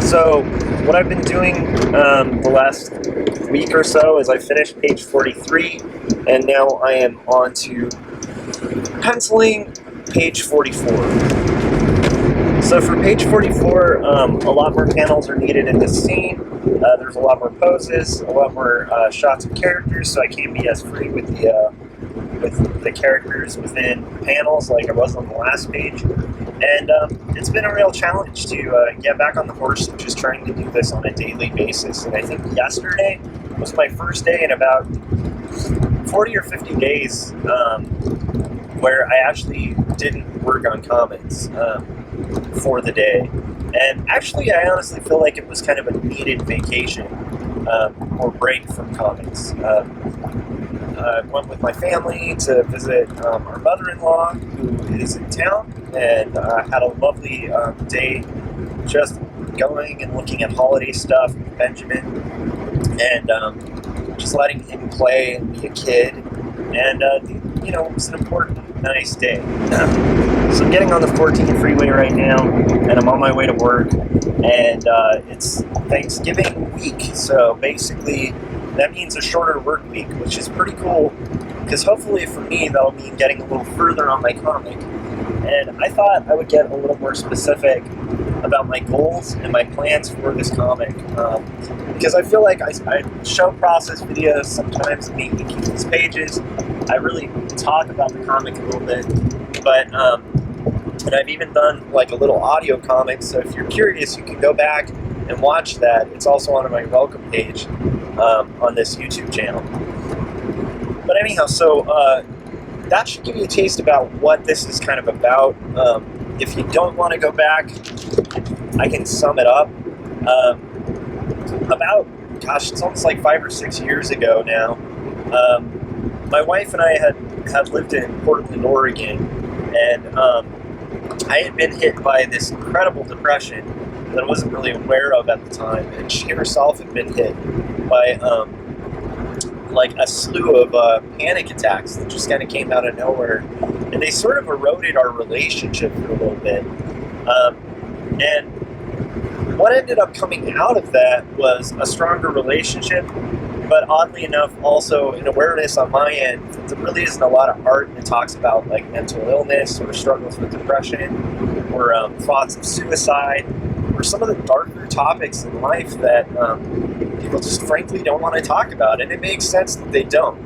So, what I've been doing the last week or so is I finished page 43, and now I am on to penciling page 44. So for page 44, a lot more panels are needed in this scene. There's a lot more poses, a lot more shots of characters, so I can't be as free with the characters within panels like I was on the last page. And it's been a real challenge to get back on the horse and just trying to do this on a daily basis. And I think yesterday was my first day in about 40 or 50 days where I actually didn't work on comics for the day. And actually, I honestly feel like it was kind of a needed vacation or break from comics. I went with my family to visit our mother-in-law, who is in town, and had a lovely day just going and looking at holiday stuff with Benjamin, and just letting him play and be a kid. And, it was an important, nice day. So I'm getting on the 14 freeway right now, and I'm on my way to work, and it's Thanksgiving week, so basically that means a shorter work week, which is pretty cool, because hopefully for me that'll mean getting a little further on my comic. And I thought I would get a little more specific about my goals and my plans for this comic, because I feel like I show process videos sometimes of me inking these pages. I really talk about the comic a little bit, but and I've even done like a little audio comic, so if you're curious you can go back and watch that. It's also on my welcome page. on this YouTube channel. But anyhow, so that should give you a taste about what this is kind of about. If you don't want to go back, I can sum it up. It's almost like 5 or 6 years ago now. My wife and I had lived in Portland, Oregon, and I had been hit by this incredible depression that I wasn't really aware of at the time, and she herself had been hit by like a slew of panic attacks that just kind of came out of nowhere, and they sort of eroded our relationship for a little bit. And what ended up coming out of that was a stronger relationship, but oddly enough, also an awareness on my end that there really isn't a lot of art that talks about like mental illness or struggles with depression or thoughts of suicide or some of the darker topics in life that people just frankly don't want to talk about. And it makes sense that they don't.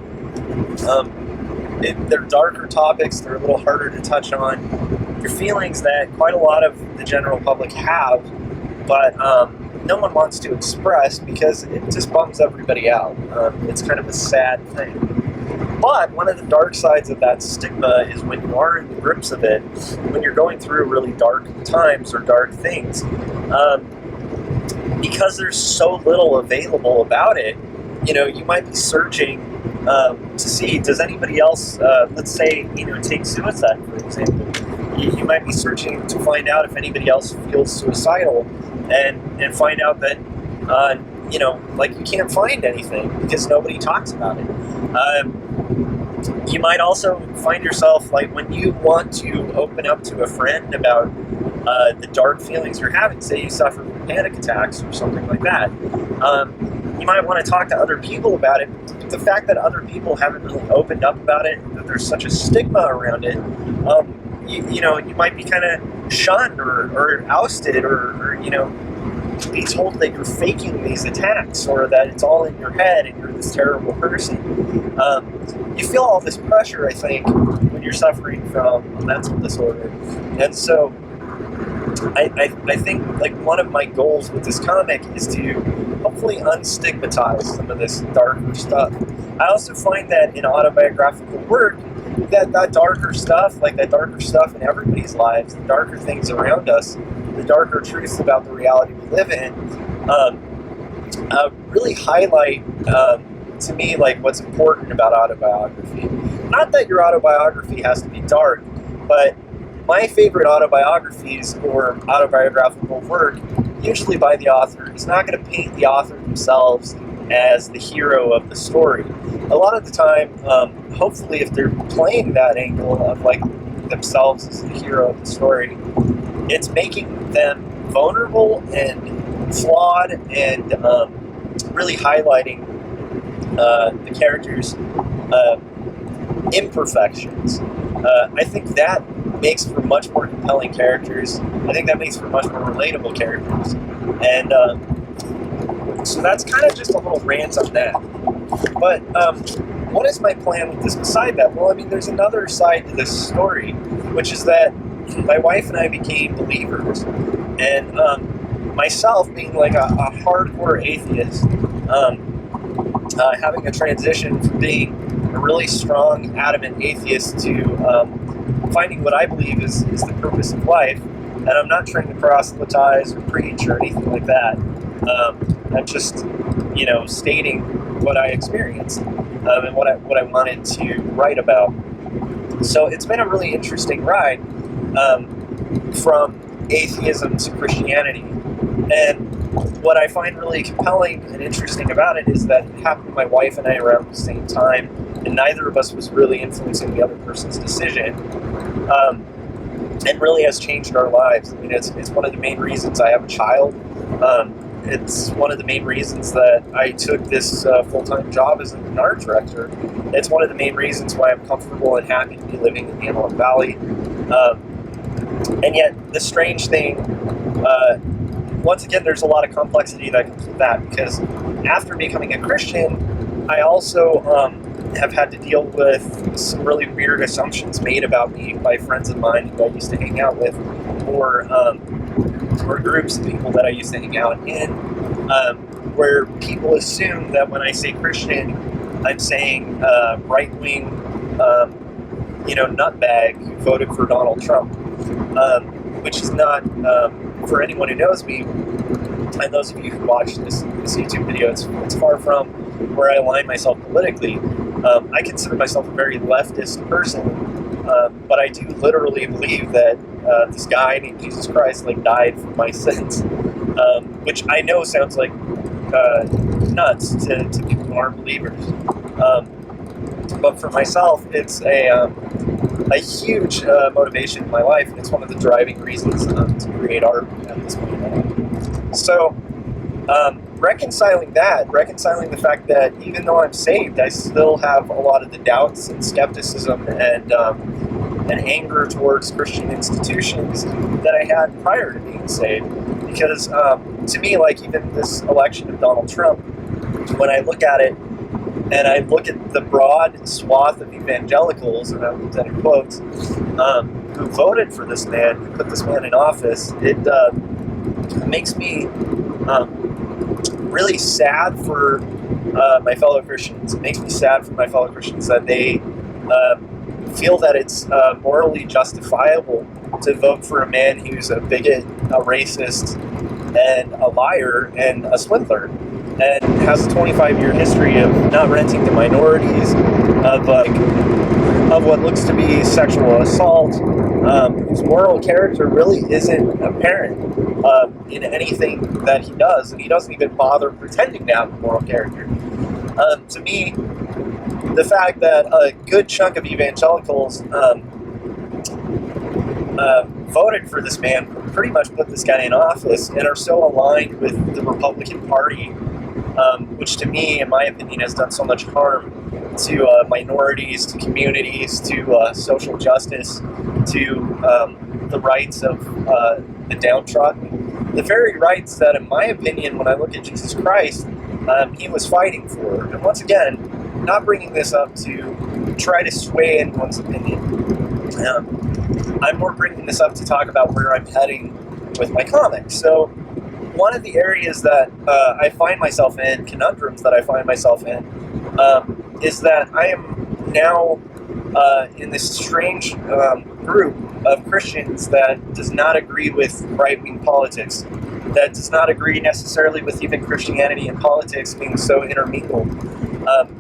They're darker topics, they're a little harder to touch on. They're feelings that quite a lot of the general public have, but no one wants to express because it just bums everybody out. It's kind of a sad thing. But one of the dark sides of that stigma is when you are in the grips of it, when you're going through really dark times or dark things, because there's so little available about it, you might be searching to see, does anybody else, let's say, take suicide, for example. You might be searching to find out if anybody else feels suicidal, and find out that, you can't find anything because nobody talks about it. You might also find yourself, like, when you want to open up to a friend about the dark feelings you're having, say you suffer from panic attacks or something like that, you might want to talk to other people about it. But the fact that other people haven't really opened up about it, that there's such a stigma around it, you might be kind of shunned or ousted or be told that you're faking these attacks or that it's all in your head and you're this terrible person. You feel all this pressure, I think, when you're suffering from a mental disorder. And so I think like one of my goals with this comic is to hopefully unstigmatize some of this darker stuff. I also find that in autobiographical work, that darker stuff, like that darker stuff in everybody's lives, the darker things around us, the darker truths about the reality we live in, really highlight to me like what's important about autobiography. Not that your autobiography has to be dark, but my favorite autobiographies or autobiographical work, usually by the author, is not going to paint the author themselves as the hero of the story. A lot of the time, hopefully if they're playing that angle of like themselves as the hero of the story, it's making them vulnerable and flawed and really highlighting the character's imperfections. I think that makes for much more compelling characters. I think that makes for much more relatable characters. And so that's kind of just a little rant on that. But what is my plan with this beside that? Well, I mean, there's another side to this story, which is that my wife and I became believers. And myself being like a hardcore atheist, having a transition from being a really strong, adamant atheist to finding what I believe is the purpose of life. And I'm not trying to proselytize or preach or anything like that. I'm just, stating what I experienced and what I wanted to write about. So it's been a really interesting ride from atheism to Christianity. And what I find really compelling and interesting about it is that it happened to my wife and I around the same time, and neither of us was really influencing the other person's decision. And really has changed our lives. I mean, it's one of the main reasons I have a child. It's one of the main reasons that I took this full-time job as an art director. It's one of the main reasons why I'm comfortable and happy to be living in the Antelope Valley. And yet, the strange thing, once again, there's a lot of complexity that comes with that, because after becoming a Christian, I also have had to deal with some really weird assumptions made about me by friends of mine who I used to hang out with, or groups of people that I used to hang out in. where people assume that when I say Christian, I'm saying right-wing, nutbag who voted for Donald Trump, which is not, for anyone who knows me, and those of you who watch this YouTube video, it's far from where I align myself politically. I consider myself a very leftist person, but I do literally believe that this guy named Jesus Christ died for my sins, which I know sounds like nuts to people who aren't believers. But for myself, it's a huge motivation in my life, and it's one of the driving reasons to create art at this point. So, reconciling the fact that even though I'm saved, I still have a lot of the doubts and skepticism and anger towards Christian institutions that I had prior to being saved. Because to me, even this election of Donald Trump, when I look at it, and I look at the broad swath of evangelicals, and I put that in quotes, who voted for this man, who put this man in office, it makes me really sad for my fellow Christians. It makes me sad for my fellow Christians that they feel that it's morally justifiable to vote for a man who's a bigot, a racist, and a liar, and a swindler, and has a 25-year history of not renting to minorities, of what looks to be sexual assault, whose moral character really isn't apparent in anything that he does, and he doesn't even bother pretending to have a moral character. To me, the fact that a good chunk of evangelicals voted for this man, pretty much put this guy in office, and are so aligned with the Republican Party, which to me, in my opinion, has done so much harm to minorities, to communities, to social justice, to the rights of the downtrodden, the very rights that, in my opinion, when I look at Jesus Christ, he was fighting for. And once again, not bringing this up to try to sway anyone's opinion. I'm more bringing this up to talk about where I'm heading with my comics. So one of the areas that I find myself in, conundrums that I find myself in, is that I am now in this strange group of Christians that does not agree with right-wing politics, that does not agree necessarily with even Christianity and politics being so intermingled,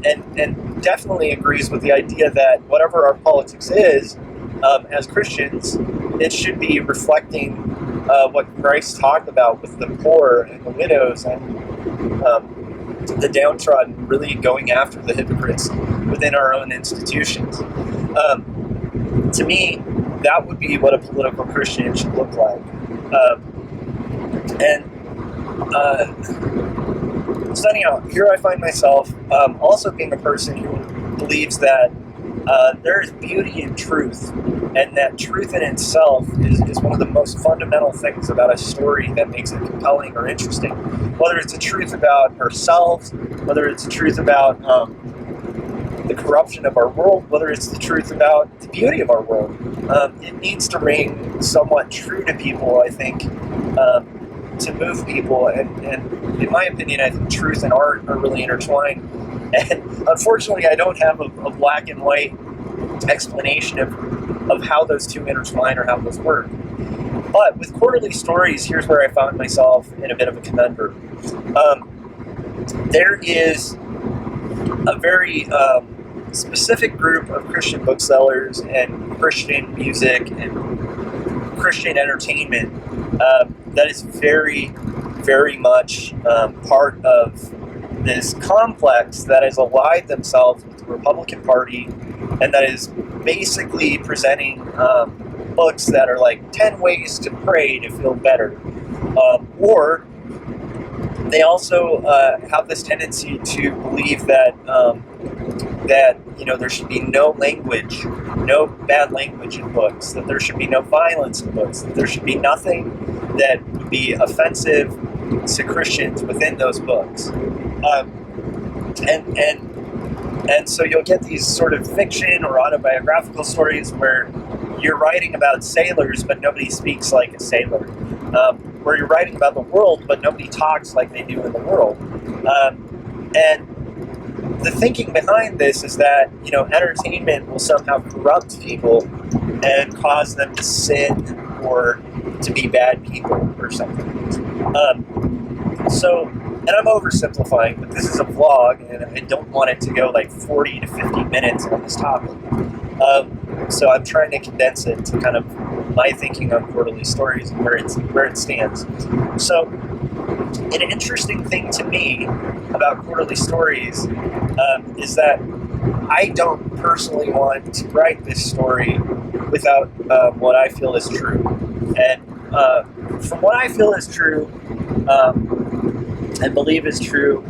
and definitely agrees with the idea that whatever our politics is, as Christians, it should be reflecting what Christ talked about with the poor and the widows and the downtrodden, really going after the hypocrites within our own institutions. To me, that would be what a political Christian should look like. So anyhow, here I find myself also being a person who believes that there is beauty in truth, and that truth in itself is one of the most fundamental things about a story that makes it compelling or interesting. Whether it's a truth about ourselves, whether it's a truth about the corruption of our world, whether it's the truth about the beauty of our world, it needs to ring somewhat true to people, I think, to move people. And in my opinion, I think truth and art are really intertwined. And unfortunately, I don't have a black and white explanation of how those two intertwine or how those work. But with quarterly stories, here's where I found myself in a bit of a conundrum. There is a very specific group of Christian booksellers and Christian music and Christian entertainment that is very, very much part of this complex that has allied themselves with the Republican Party, and that is basically presenting books that are like 10 ways to pray to feel better. Or they also have this tendency to believe that there should be no language, no bad language in books, that there should be no violence in books, that there should be nothing that would be offensive to Christians within those books. And so you'll get these sort of fiction or autobiographical stories where you're writing about sailors, but nobody speaks like a sailor. where you're writing about the world, but nobody talks like they do in the world. And the thinking behind this is that, entertainment will somehow corrupt people and cause them to sin or to be bad people or something. And I'm oversimplifying, but this is a vlog, and I don't want it to go like 40 to 50 minutes on this topic. So I'm trying to condense it to kind of my thinking on quarterly stories and where it stands. So an interesting thing to me about quarterly stories is that I don't personally want to write this story without what I feel is true. And from what I feel is true, and believe is true,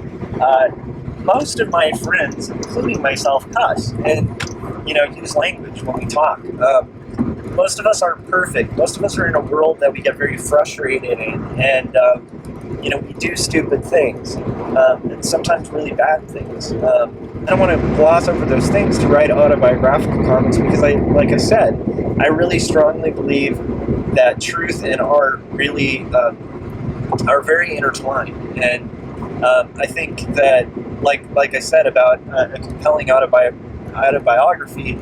most of my friends, including myself, cuss and use language when we talk. Most of us aren't perfect. Most of us are in a world that we get very frustrated in, and we do stupid things, and sometimes really bad things. I don't want to gloss over those things to write autobiographical comments because, like I said, I really strongly believe that truth and art really are very intertwined, and I think that, like I said about a compelling autobiography,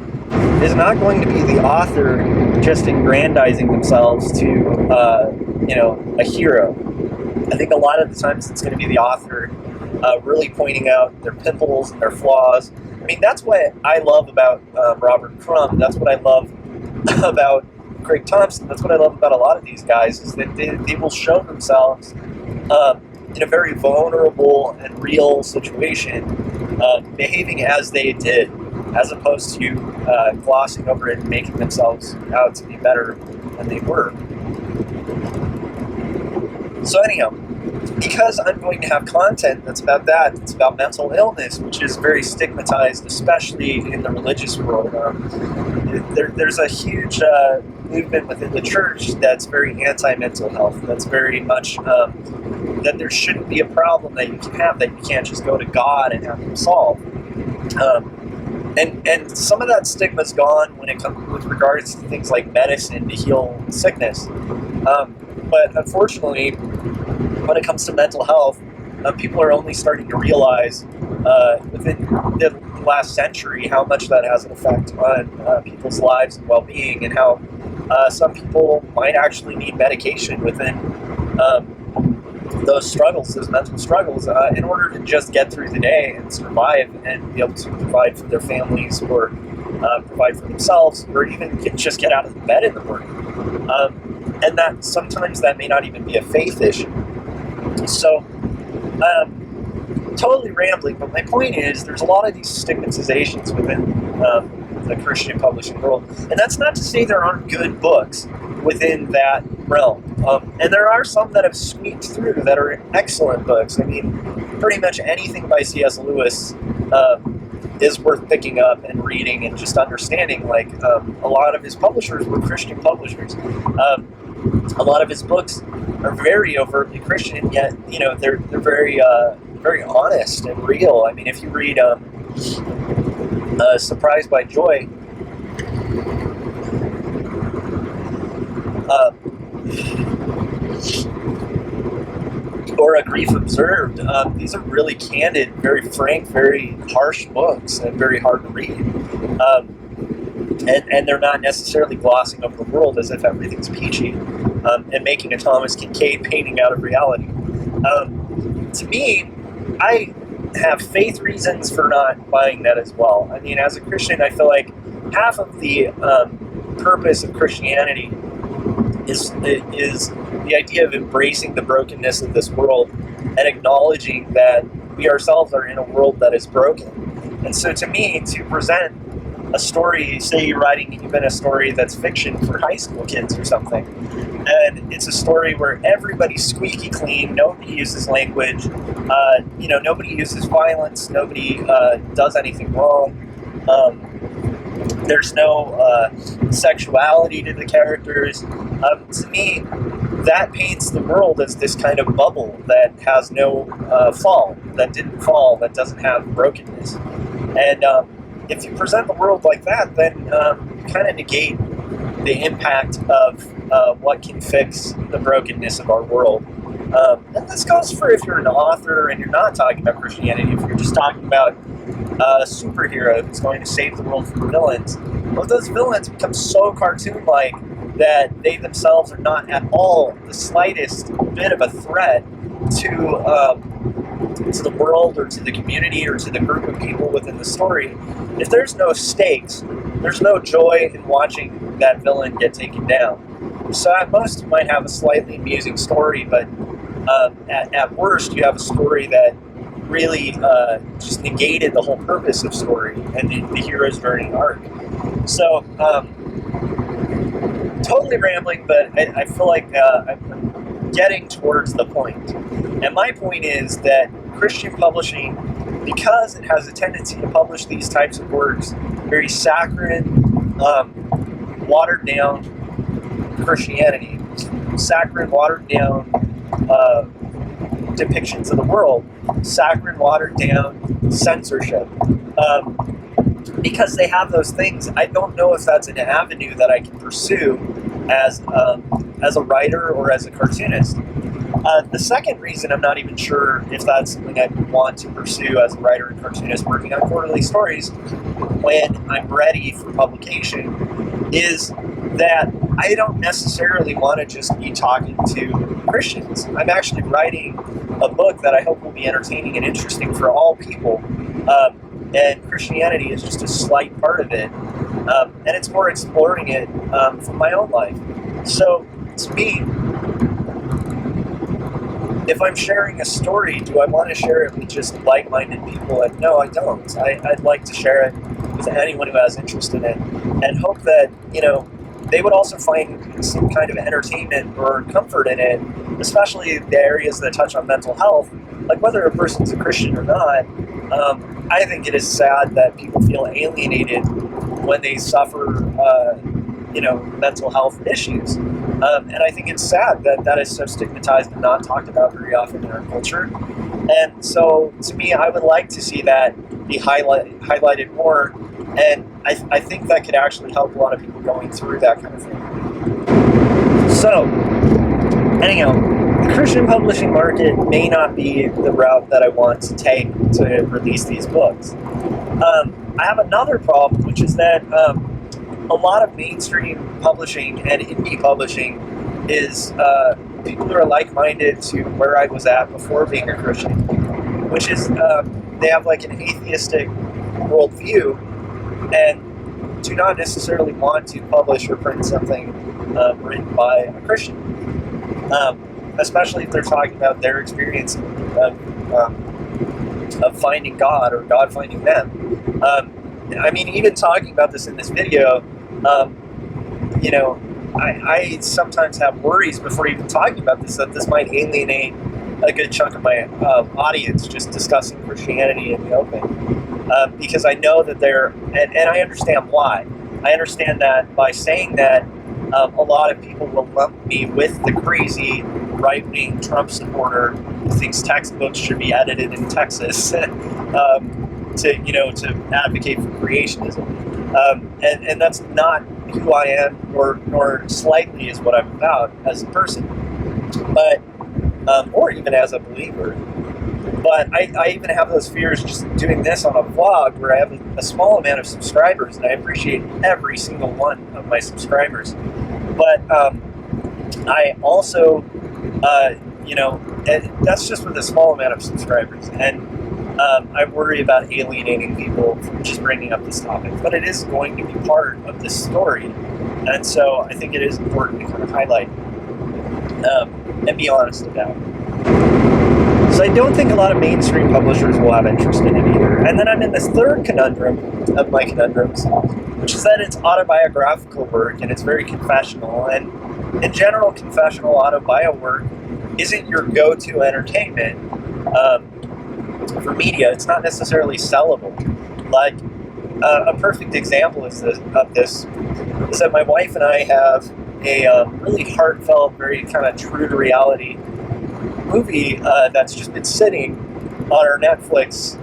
is not going to be the author just aggrandizing themselves to a hero. I think a lot of the times it's going to be the author really pointing out their pimples and their flaws. I mean, that's what I love about Robert Crumb. That's what I love about Craig Thompson. That's what I love about a lot of these guys, is that they will show themselves in a very vulnerable and real situation, behaving as they did, as opposed to glossing over it and making themselves out to be better than they were. So anyhow, because I'm going to have content that's about that, it's about mental illness, which is very stigmatized, especially in the religious world. There's a huge movement within the church that's very anti-mental health, that's very much that there shouldn't be a problem that you can have that you can't just go to God and have him solve. And some of that stigma's gone when it comes with regards to things like medicine to heal sickness. But unfortunately, when it comes to mental health, people are only starting to realize within the last century how much that has an effect on people's lives and well-being, and how some people might actually need medication within those struggles, those mental struggles, in order to just get through the day and survive and be able to provide for their families, or provide for themselves, or even just get out of bed in the morning. And that sometimes that may not even be a faith issue. So, totally rambling, but my point is there's a lot of these stigmatizations within the Christian publishing world. And that's not to say there aren't good books within that realm. And there are some that have squeaked through that are excellent books. I mean, pretty much anything by C.S. Lewis is worth picking up and reading and just understanding. Like, a lot of his publishers were Christian publishers. A lot of his books are very overtly Christian, yet they're very very honest and real. I mean, if you read Surprised by Joy, or A Grief Observed, these are really candid, very frank, very harsh books, and very hard to read. And they're not necessarily glossing over the world as if everything's peachy, and making a Thomas Kincaid painting out of reality. To me, I have faith reasons for not buying that as well. I mean, as a Christian, I feel like half of the purpose of Christianity is the idea of embracing the brokenness of this world and acknowledging that we ourselves are in a world that is broken. And so to me, to present a story, say you're writing even a story that's fiction for high school kids or something, and it's a story where everybody's squeaky clean, nobody uses language, nobody uses violence, nobody does anything wrong, there's no sexuality to the characters. To me, that paints the world as this kind of bubble that has no fall, that didn't fall, that doesn't have brokenness. And if you present the world like that, then you kind of negate the impact of what can fix the brokenness of our world. And this goes for if you're an author and you're not talking about Christianity, if you're just talking about a superhero who's going to save the world from villains. Well, those villains become so cartoon-like that they themselves are not at all the slightest bit of a threat to the world or to the community or to the group of people within the story. If there's no stakes, there's no joy in watching that villain get taken down. So at most you might have a slightly amusing story, but at worst you have a story that really just negated the whole purpose of story and the hero's journey arc. So totally rambling, but I feel like I'm getting towards the point. And my point is that Christian publishing, because it has a tendency to publish these types of works, very saccharine, watered down Christianity, saccharine, watered down depictions of the world, saccharine, watered down censorship. Because they have those things, I don't know if that's an avenue that I can pursue as a writer or as a cartoonist. The second reason I'm not even sure if that's something I want to pursue as a writer and cartoonist working on quarterly stories when I'm ready for publication is that I don't necessarily want to just be talking to Christians. I'm actually writing a book that I hope will be entertaining and interesting for all people. And Christianity is just a slight part of it. And it's more exploring it from my own life. So, to me, if I'm sharing a story, do I want to share it with just like-minded people? And no, I don't. I'd like to share it with anyone who has interest in it and hope that, they would also find some kind of entertainment or comfort in it, especially the areas that touch on mental health, like whether a person's a Christian or not. I think it is sad that people feel alienated when they suffer, mental health issues. And I think it's sad that that is so stigmatized and not talked about very often in our culture. And so, to me, I would like to see that be highlighted more. And I think that could actually help a lot of people going through that kind of thing. So, anyhow, the Christian publishing market may not be the route that I want to take to release these books. I have another problem, which is that a lot of mainstream publishing and indie publishing is people who are like-minded to where I was at before being a Christian, which is they have like an atheistic worldview and do not necessarily want to publish or print something written by a Christian, especially if they're talking about their experience of finding God or God finding them. Even talking about this in this video, I sometimes have worries before even talking about this that this might alienate a good chunk of my audience just discussing Christianity in the open. Because I know that and I understand why. I understand that by saying that, a lot of people will lump me with the crazy right-wing Trump supporter who thinks textbooks should be edited in Texas to advocate for creationism. And that's not who I am, nor slightly is what I'm about as a person, but or even as a believer. But I even have those fears just doing this on a vlog where I have a small amount of subscribers, and I appreciate every single one of my subscribers. But I also, and that's just with a small amount of subscribers, and I worry about alienating people from just bringing up this topic. But it is going to be part of this story, and so I think it is important to kind of highlight and be honest about. So I don't think a lot of mainstream publishers will have interest in it either. And then I'm in this third conundrum of my conundrums, which is that it's autobiographical work and it's very confessional. And in general, confessional autobio work isn't your go-to entertainment for media. It's not necessarily sellable. Like a perfect example of this is that my wife and I have a really heartfelt, very kind of true to reality movie that's just been sitting on our Netflix.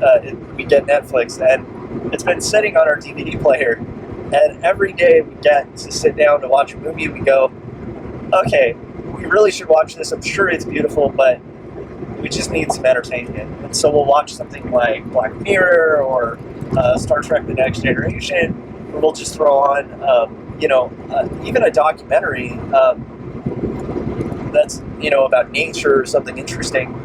We get Netflix, and it's been sitting on our DVD player. And every day we get to sit down to watch a movie, we go, okay, we really should watch this. I'm sure it's beautiful, but we just need some entertainment. And so we'll watch something like Black Mirror or Star Trek The Next Generation, or we'll just throw on, even a documentary that's, about nature or something interesting,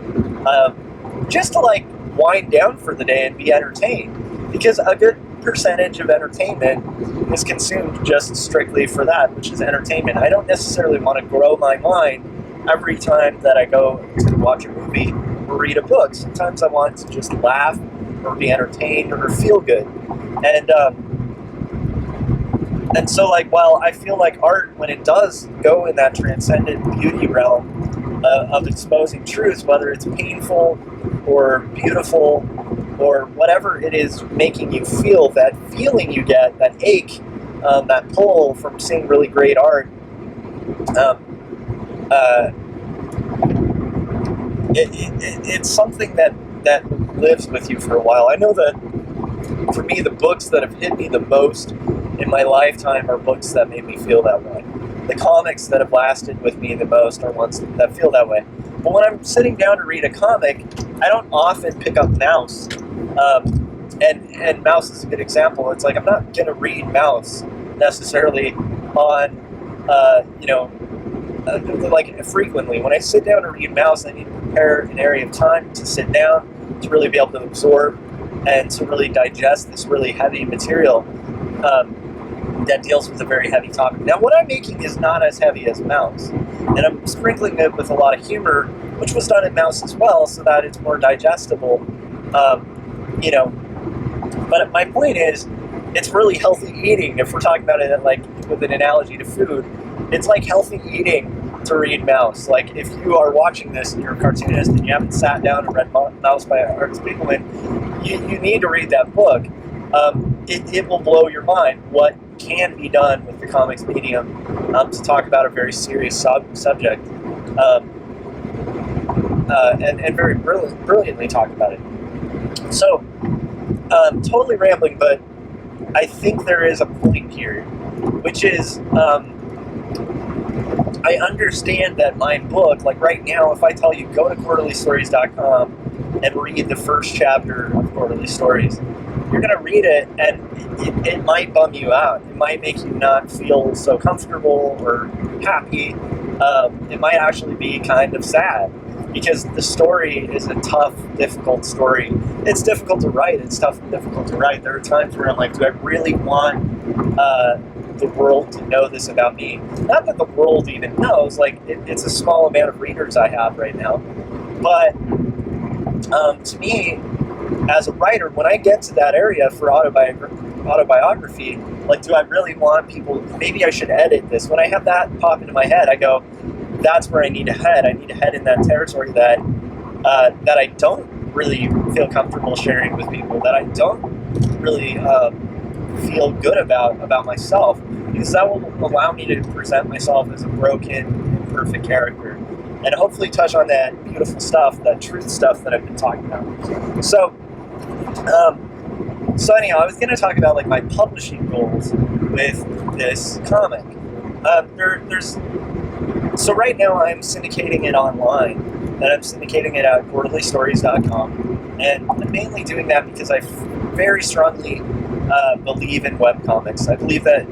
just to like wind down for the day and be entertained. Because a good percentage of entertainment is consumed just strictly for that, which is entertainment. I don't necessarily want to grow my mind every time that I go to watch a movie or read a book. Sometimes I want to just laugh or be entertained or feel good. And so, like, while I feel like art, when it does go in that transcendent beauty realm of exposing truths, whether it's painful or beautiful or whatever it is making you feel, that feeling you get, that ache, that pull from seeing really great art, it's something that lives with you for a while. I know that for me, the books that have hit me the most in my lifetime are books that made me feel that way. The comics that have lasted with me the most are ones that feel that way. But when I'm sitting down to read a comic, I don't often pick up Mouse. And Mouse is a good example. It's like I'm not going to read Mouse necessarily on, like frequently. When I sit down to read Mouse, I need to prepare an area of time to sit down, to really be able to absorb and to really digest this really heavy material that deals with a very heavy topic. Now, what I'm making is not as heavy as Mouse, and I'm sprinkling it with a lot of humor, which was done in Mouse as well, so that it's more digestible. But my point is, it's really healthy eating. If we're talking about it like with an analogy to food, it's like healthy eating to read Mouse. Like if you are watching this and you're a cartoonist and you haven't sat down and read Mouse by Ernest Spiegelman, you need to read that book. It will blow your mind what can be done with the comics medium to talk about a very serious subject and very brilliantly talk about it. So, totally rambling, but I think there is a point here, which is I understand that my book, like right now, if I tell you go to quarterlystories.com and read the first chapter of Quarterly Stories, you're going to read it and it might bum you out. It might make you not feel so comfortable or happy. It might actually be kind of sad because the story is a tough, difficult story. It's difficult to write. It's tough and difficult to write. There are times where I'm like, do I really want the world to know this about me? Not that the world even knows. Like, it's a small amount of readers I have right now. But to me, as a writer, when I get to that area for autobiography, like, do I really want people, maybe I should edit this. When I have that pop into my head, I go, that's where I need to head. I need to head in that territory that I don't really feel comfortable sharing with people, that I don't really feel good about myself, because that will allow me to present myself as a broken, imperfect character, and hopefully touch on that beautiful stuff, that truth stuff that I've been talking about. So anyhow, I was going to talk about like my publishing goals with this comic. So right now I'm syndicating it online, and I'm syndicating it at quarterlystories.com, and I'm mainly doing that because I very strongly believe in webcomics. I believe that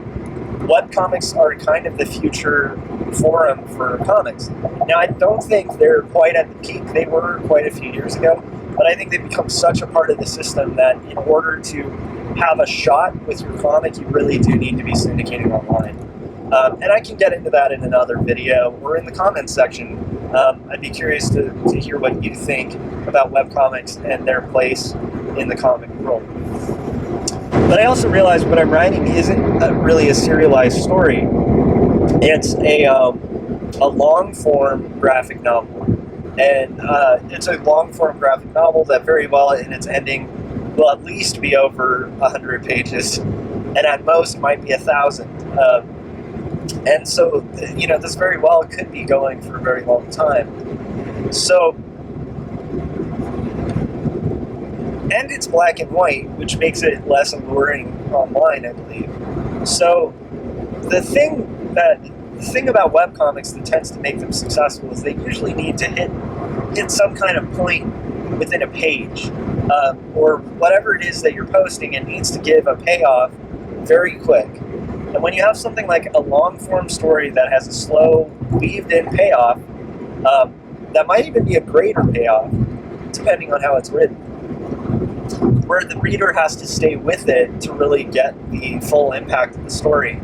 webcomics are kind of the future forum for comics. Now, I don't think they're quite at the peak they were quite a few years ago, but I think they've become such a part of the system that in order to have a shot with your comic, you really do need to be syndicating online. And I can get into that in another video or in the comments section. I'd be curious to hear what you think about webcomics and their place in the comic world. But I also realize what I'm writing isn't really a serialized story. It's a long-form graphic novel. And it's a long-form graphic novel that very well in its ending will at least be over 100 pages, and at most might be 1,000. And so, this very well could be going for a very long time. So, and it's black and white, which makes it less alluring online, I believe. So, the thing that the thing about webcomics that tends to make them successful is they usually need to hit some kind of point within a page, or whatever it is that you're posting. It needs to give a payoff very quick. And when you have something like a long-form story that has a slow, weaved-in payoff, that might even be a greater payoff, depending on how it's written, where the reader has to stay with it to really get the full impact of the story,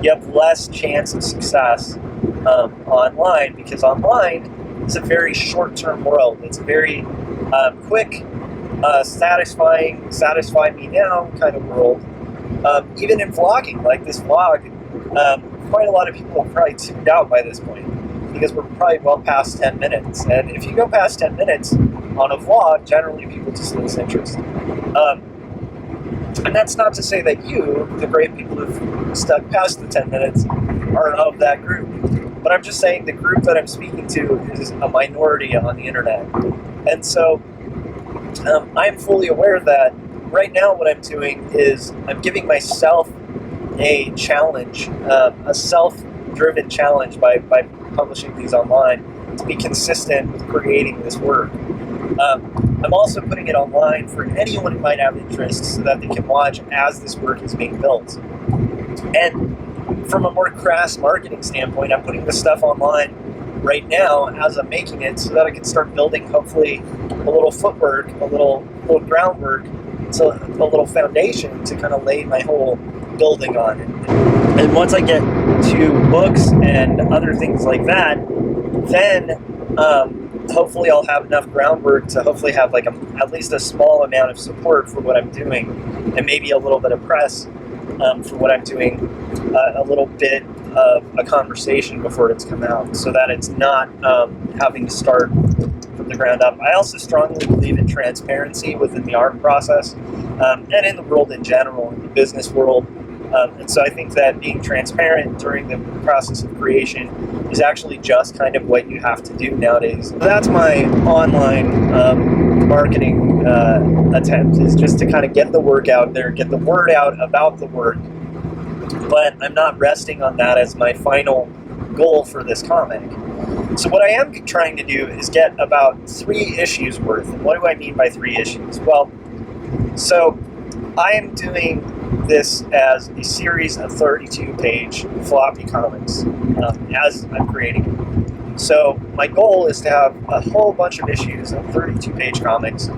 you have less chance of success online, because online is a very short-term world. It's a very quick, satisfy me now kind of world. Even in vlogging, like this vlog, quite a lot of people have probably tuned out by this point, because we're probably well past 10 minutes. And if you go past 10 minutes on a vlog, generally people just lose interest. And that's not to say that you, the great people who've stuck past the 10 minutes, are of that group. But I'm just saying the group that I'm speaking to is a minority on the internet. And so I'm fully aware that right now what I'm doing is I'm giving myself a challenge, a self-driven challenge by publishing these online to be consistent with creating this work. I'm also putting it online for anyone who might have interest so that they can watch as this work is being built. And from a more crass marketing standpoint, I'm putting this stuff online right now as I'm making it so that I can start building, hopefully, a little footwork, a little groundwork, so a little foundation to kind of lay my whole building on it. And once I get to books and other things like that, then hopefully I'll have enough groundwork to hopefully have like at least a small amount of support for what I'm doing, and maybe a little bit of press for what I'm doing, a little bit of a conversation before it's come out, so that it's not having to start from the ground up. I also strongly believe in transparency within the art process, and in the world in general, in the business world. And so I think that being transparent during the process of creation is actually just kind of what you have to do nowadays. So that's my online marketing attempt, is just to kind of get the work out there, get the word out about the work. But I'm not resting on that as my final goal for this comic. So what I am trying to do is get about 3 issues worth. And what do I mean by 3 issues? Well, so I am doing this as a series of 32-page floppy comics as I'm creating it. So my goal is to have a whole bunch of issues of 32-page comics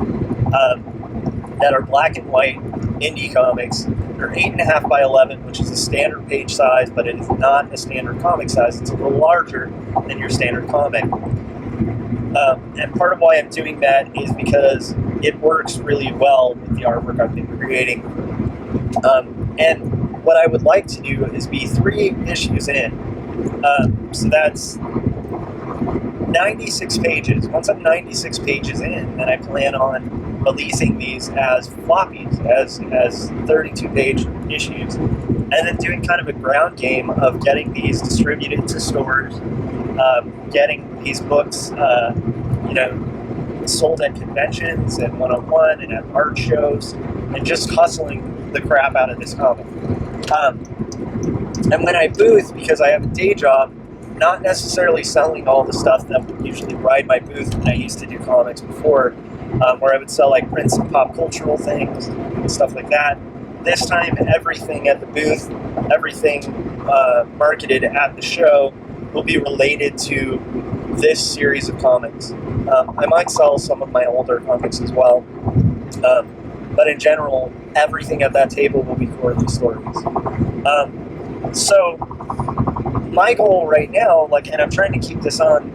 that are black and white indie comics. They're 8.5 by 11, which is a standard page size, but it is not a standard comic size. It's a little larger than your standard comic. And part of why I'm doing that is because it works really well with the artwork I've been creating. And what I would like to do is be 3 issues in. So that's 96 pages. Once I'm 96 pages in, then I plan on releasing these as floppies, as 32-page issues, and then doing kind of a ground game of getting these distributed to stores, getting these books, sold at conventions and one-on-one and at art shows, and just hustling the crap out of this comic. And when I booth, because I have a day job, not necessarily selling all the stuff that would usually ride my booth when I used to do comics before, where I would sell like prints and pop cultural things and stuff like that. This time, everything at the booth, everything marketed at the show will be related to this series of comics. I might sell some of my older comics as well, but in general, everything at that table will be quarterly stories. So my goal right now, and I'm trying to keep this on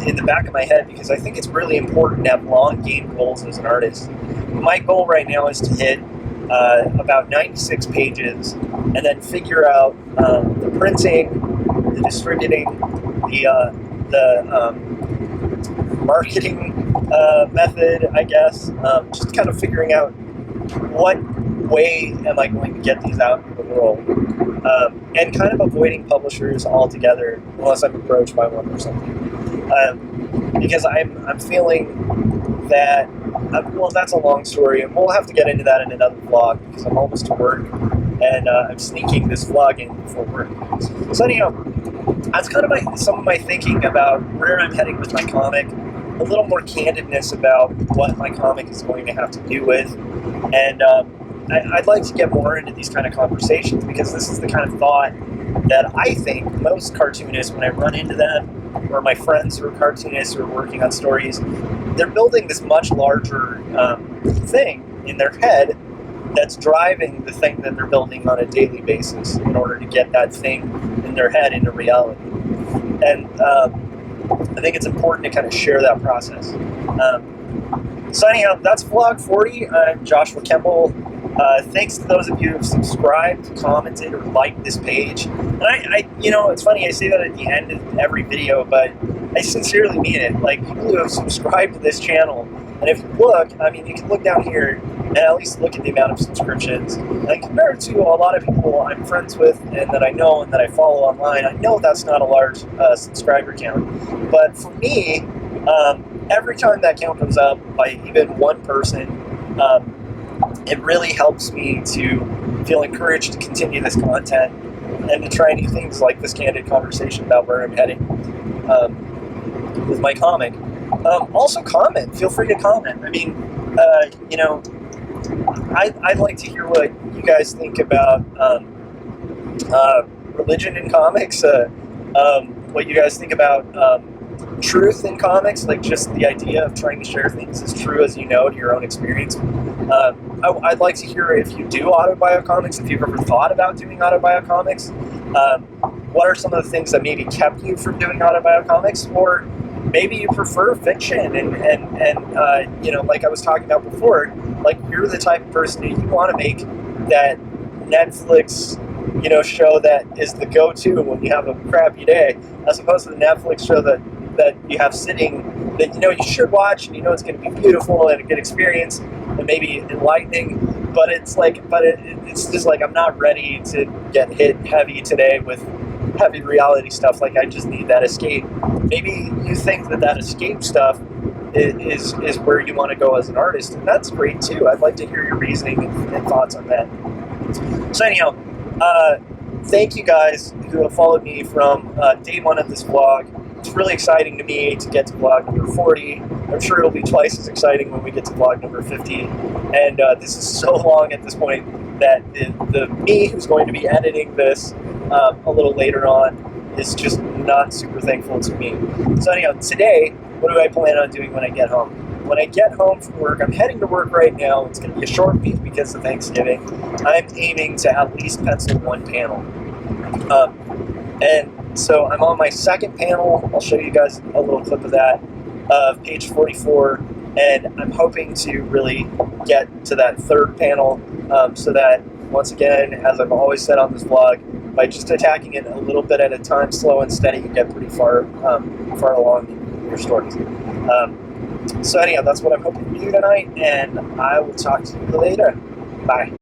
in the back of my head because I think it's really important to have long game goals as an artist. My goal right now is to hit about 96 pages and then figure out the printing, the distributing, the marketing method, I guess. Just kind of figuring out what way am I going to get these out into the world. And kind of avoiding publishers altogether unless I'm approached by one or something. Because I'm feeling that, well, that's a long story, and we'll have to get into that in another vlog because I'm almost to work, and I'm sneaking this vlog in before work. So anyhow, that's kind of some of my thinking about where I'm heading with my comic, a little more candidness about what my comic is going to have to do with, and I'd like to get more into these kind of conversations because this is the kind of thought that I think most cartoonists, when I run into them, or my friends who are cartoonists who are working on stories, they're building this much larger thing in their head that's driving the thing that they're building on a daily basis in order to get that thing in their head into reality. And I think it's important to kind of share that process. So anyhow, that's vlog 40. I'm Joshua Kemble. Thanks to those of you who've subscribed, commented, or liked this page. And I it's funny, I say that at the end of every video, but I sincerely mean it. Like, people who have subscribed to this channel, and if you look, I mean, you can look down here and at least look at the amount of subscriptions. And compared to a lot of people I'm friends with and that I know and that I follow online, I know that's not a large subscriber count. But for me, every time that count goes up by even one person, it really helps me to feel encouraged to continue this content and to try new things like this candid conversation about where I'm heading with my comic. Also comment. Feel free to comment. I mean, I'd like to hear what you guys think about religion in comics, what you guys think about truth in comics, like just the idea of trying to share things as true as you know to your own experience. I'd like to hear if you do autobio comics, if you've ever thought about doing autobio comics. What are some of the things that maybe kept you from doing autobio comics, or maybe you prefer fiction and like I was talking about before, like you're the type of person who you want to make that Netflix show that is the go-to when you have a crappy day, as opposed to the Netflix show that you have sitting that you should watch and it's going to be beautiful and a good experience and maybe enlightening, but it's just like I'm not ready to get hit heavy today with heavy reality stuff. Like, I just need that escape. Maybe you think that escape stuff is where you want to go as an artist, and that's great too. I'd like to hear your reasoning and thoughts on that. So anyhow, thank you guys who have followed me from day one of this vlog. It's really exciting to me to get to vlog number 40. I'm sure it'll be twice as exciting when we get to vlog number 50. And this is so long at this point that the me who's going to be editing this a little later on is just not super thankful to me. So anyhow, today, what do I plan on doing when I get home? When I get home from work, I'm heading to work right now. It's going to be a short week because of Thanksgiving. I'm aiming to at least pencil one panel. And so I'm on my second panel. I'll show you guys a little clip of that, page 44. And I'm hoping to really get to that third panel so that, once again, as I've always said on this vlog, by just attacking it a little bit at a time, slow and steady, you get pretty far along in your stories. So anyhow, that's what I'm hoping to do tonight, and I will talk to you later. Bye.